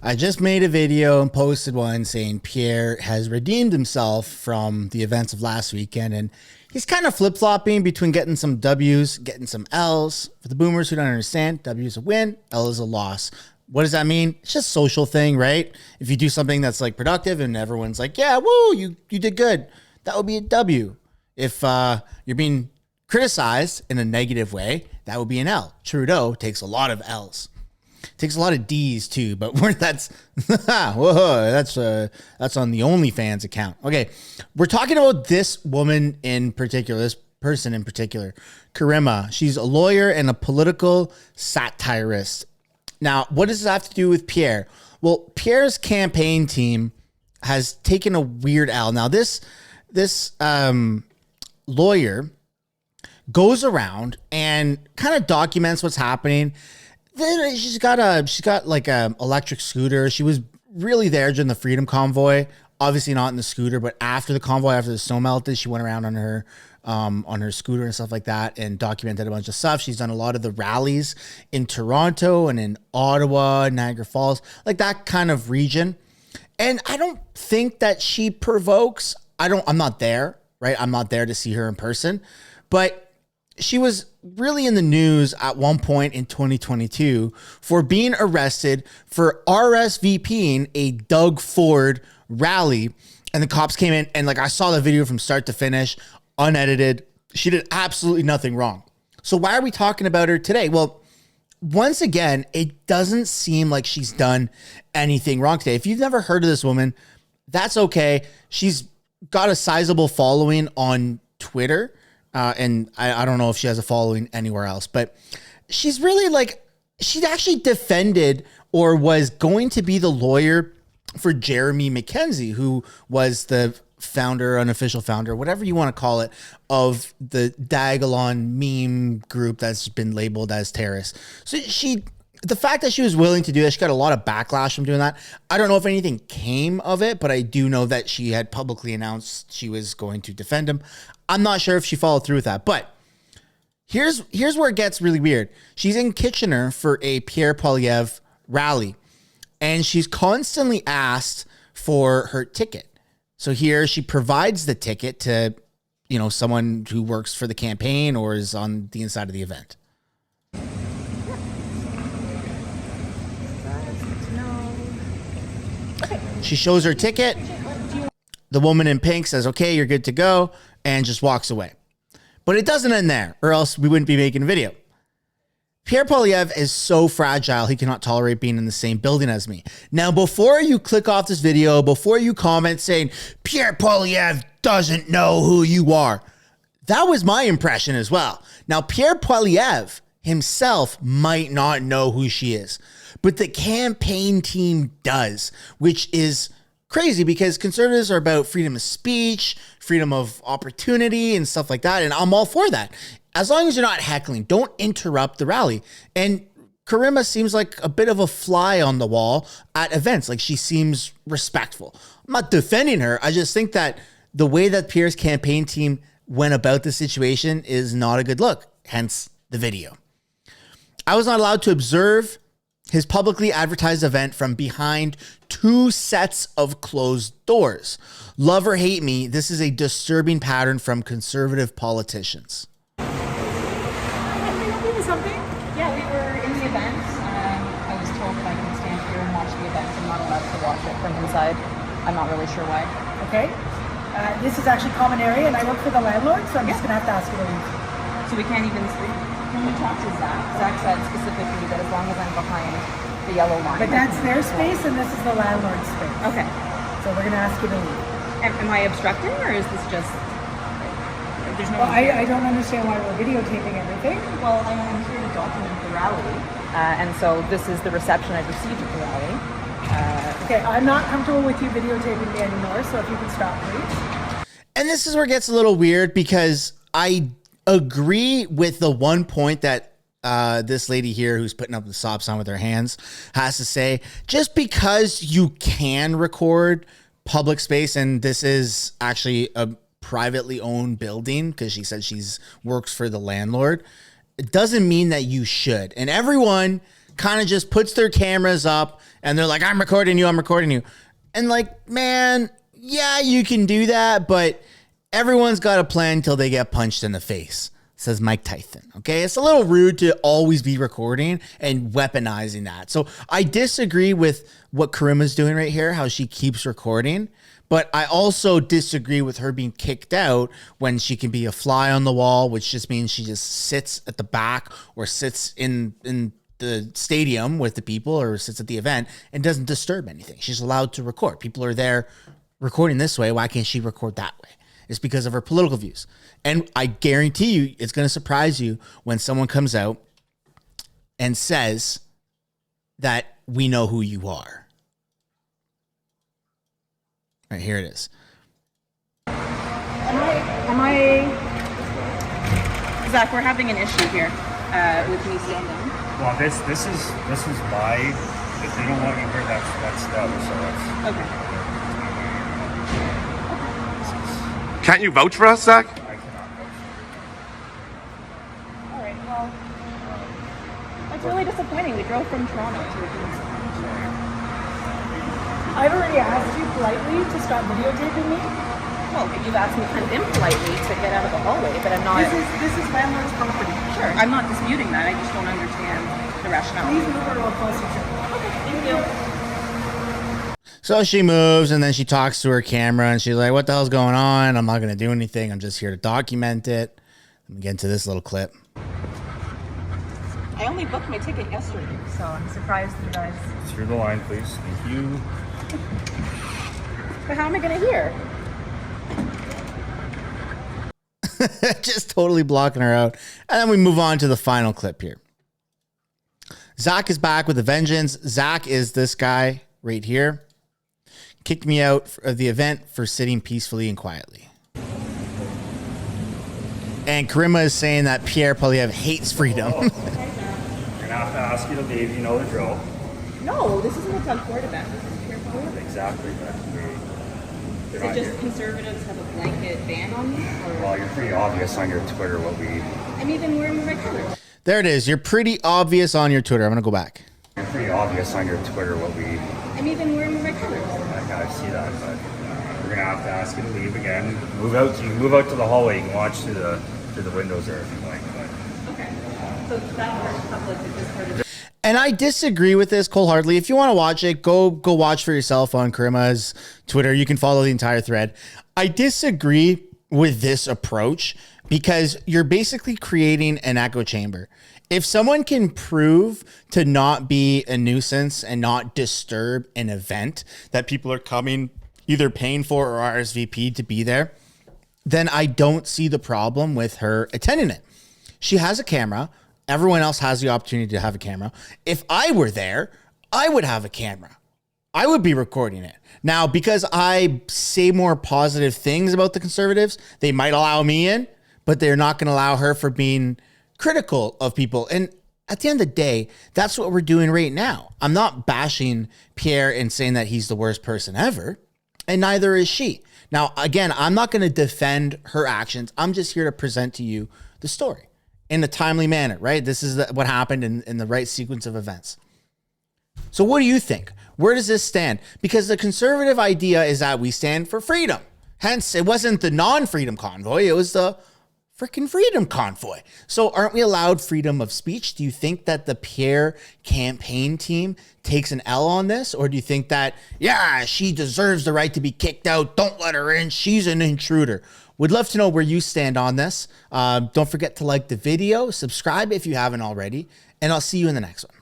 I just made a video and posted one saying Pierre has redeemed himself from the events of last weekend, and he's kind of flip-flopping between getting some W's, getting some L's. For the boomers who don't understand, W is a win, L is a loss. What does that mean? It's just a social thing, right? If you do something that's like productive and everyone's like, yeah, woo, you did good, that would be a W. If you're being criticized in a negative way, that would be an L. Trudeau takes a lot of L's. Takes a lot of D's too, but that's whoa, that's on the OnlyFans account. Okay, we're talking about this woman in particular, this person in particular, Karima. She's a lawyer and a political satirist. Now, what does this have to do with Pierre? Well, Pierre's campaign team has taken a weird L. Now, this lawyer goes around and kind of documents what's happening. Then she's got like a electric scooter. She was really there during the Freedom Convoy. Obviously not in the scooter, but after the convoy, after the snow melted, she went around on her scooter and stuff like that and documented a bunch of stuff. She's done a lot of the rallies in Toronto and in Ottawa, Niagara Falls, like that kind of region. And I don't think that she provokes. I'm not there, right? I'm not there to see her in person, but she was really in the news at one point in 2022 for being arrested for RSVPing a Doug Ford rally. And the cops came in and I saw the video from start to finish, unedited. She did absolutely nothing wrong. So why are we talking about her today? Well, once again, it doesn't seem like she's done anything wrong today. If you've never heard of this woman, that's okay. She's got a sizable following on Twitter. And I don't know if she has a following anywhere else, but she's really she actually defended or was going to be the lawyer for Jeremy McKenzie, who was the founder, unofficial founder, whatever you want to call it, of the Dagalon meme group that's been labeled as terrorist. So the fact that she was willing to do that, she got a lot of backlash from doing that. I don't know if anything came of it, but I do know that she had publicly announced she was going to defend him. I'm not sure if she followed through with that, but here's where it gets really weird. She's in Kitchener for a Pierre Poilievre rally, and she's constantly asked for her ticket. So here she provides the ticket to, someone who works for the campaign or is on the inside of the event. She shows her ticket. The woman in pink says, okay, you're good to go, and just walks away. But it doesn't end there, or else we wouldn't be making a video. Pierre Poilievre is so fragile, he cannot tolerate being in the same building as me. Now, before you click off this video, before you comment saying, Pierre Poilievre doesn't know who you are, that was my impression as well. Now, Pierre Poilievre himself might not know who she is, but the campaign team does, which is crazy because conservatives are about freedom of speech, freedom of opportunity and stuff like that. And I'm all for that. As long as you're not heckling, don't interrupt the rally. And Karima seems like a bit of a fly on the wall at events. She seems respectful. I'm not defending her. I just think that the way that Pierre's campaign team went about the situation is not a good look. Hence the video. I was not allowed to observe his publicly advertised event from behind 2 sets of closed doors. Love or hate me, this is a disturbing pattern from conservative politicians. Can we help you with something? Yeah, we were in the event. I was told that I can stand here and watch the event. I'm not allowed to watch it from inside. I'm not really sure why. Okay. This is actually common area, and I work for the landlord, so I'm just going to have to ask you to leave. So we can't even sleep. Can we talk to Zach? Zach said specifically that as long as I'm behind the yellow line. But that's their space, and this is the landlord's space. Okay. So we're going to ask you to leave. Am I obstructing, or is this just... There's no... Well, I don't understand why we're videotaping everything. Well, I'm here to document the rally, and so this is the reception I've received at the rally. Okay, I'm not comfortable with you videotaping me anymore, so if you can stop, please. And this is where it gets a little weird because I agree with the one point that this lady here who's putting up the stop sign with her hands has to say. Just because you can record public space, and this is actually a privately owned building because she said works for the landlord, it doesn't mean that you should. And everyone kind of just puts their cameras up and they're like, I'm recording you, I'm recording you. And like, man, yeah, you can do that, but everyone's got a plan until they get punched in the face, says Mike Tyson. Okay, it's a little rude to always be recording and weaponizing that. So I disagree with what Karima's doing right here, how she keeps recording. But I also disagree with her being kicked out when she can be a fly on the wall, which just means she just sits at the back or sits in the stadium with the people or sits at the event and doesn't disturb anything. She's allowed to record. People are there recording this way. Why can't she record that way? It's because of her political views. And I guarantee you it's going to surprise you when someone comes out and says that we know who you are. All right, here it is. Am I, Zach, we're having an issue here with me standing. Well, this is why, if they don't want you here, that's them, so that's... Okay. Can't you vouch for us, Zach? I cannot vote. All right, well, that's really disappointing. We drove from Toronto to I've already asked you politely to stop videotaping me. Well, you've asked me kind of impolitely to get out of the hallway, but I'm not... This is landlord's property. Sure, I'm not disputing that. I just don't understand the rationale. Please move a little closer to me. Okay, thank you. So she moves and then she talks to her camera and she's like, what the hell's going on? I'm not going to do anything. I'm just here to document it. Let me get into this little clip. I only booked my ticket yesterday, so I'm surprised you guys... Through the line, please. Thank you. But how am I going to hear? Just totally blocking her out. And then we move on to the final clip here. Zach is back with a vengeance. Zach is this guy right here. Kicked me out of the event for sitting peacefully and quietly. And Karima is saying that Pierre Poilievre hates freedom. You're going to have to ask you to leave, you know the drill. No, this isn't a drug court event. This is Pierre Poilievre. Exactly, but Is it just conservatives have a blanket ban on me? Or? well, you're pretty obvious on your Twitter what we... I'm even wearing the right colors. There it is. You're pretty obvious on your Twitter. I'm going to go back. You're pretty obvious on your Twitter what we... I'm even wearing the right colors. I see that, but we're going to have to ask you to leave again. Move out. You can move out to the hallway. You can watch through the windows there if you like. But. Okay. So that first public is just part of... And I disagree with this wholeheartedly. If you want to watch it, go watch for yourself on Karima's Twitter. You can follow the entire thread. I disagree with this approach because you're basically creating an echo chamber. If someone can prove to not be a nuisance and not disturb an event that people are coming, either paying for or RSVP to be there, then I don't see the problem with her attending it. She has a camera. Everyone else has the opportunity to have a camera. If I were there, I would have a camera. I would be recording it. Now, because I say more positive things about the Conservatives, they might allow me in, but they're not going to allow her for being critical of people. And at the end of the day, that's what we're doing right now. I'm not bashing Pierre and saying that he's the worst person ever, and neither is she. Now, again, I'm not going to defend her actions. I'm just here to present to you the story in a timely manner, right? This is what happened in the right sequence of events. So what do you think? Where does this stand? Because the conservative idea is that we stand for freedom. Hence, it wasn't the non-freedom convoy. It was the freaking freedom convoy. So aren't we allowed freedom of speech? Do you think that the Pierre campaign team takes an L on this? Or do you think that, yeah, she deserves the right to be kicked out. Don't let her in. She's an intruder. Would love to know where you stand on this. Don't forget to like the video, subscribe if you haven't already, and I'll see you in the next one.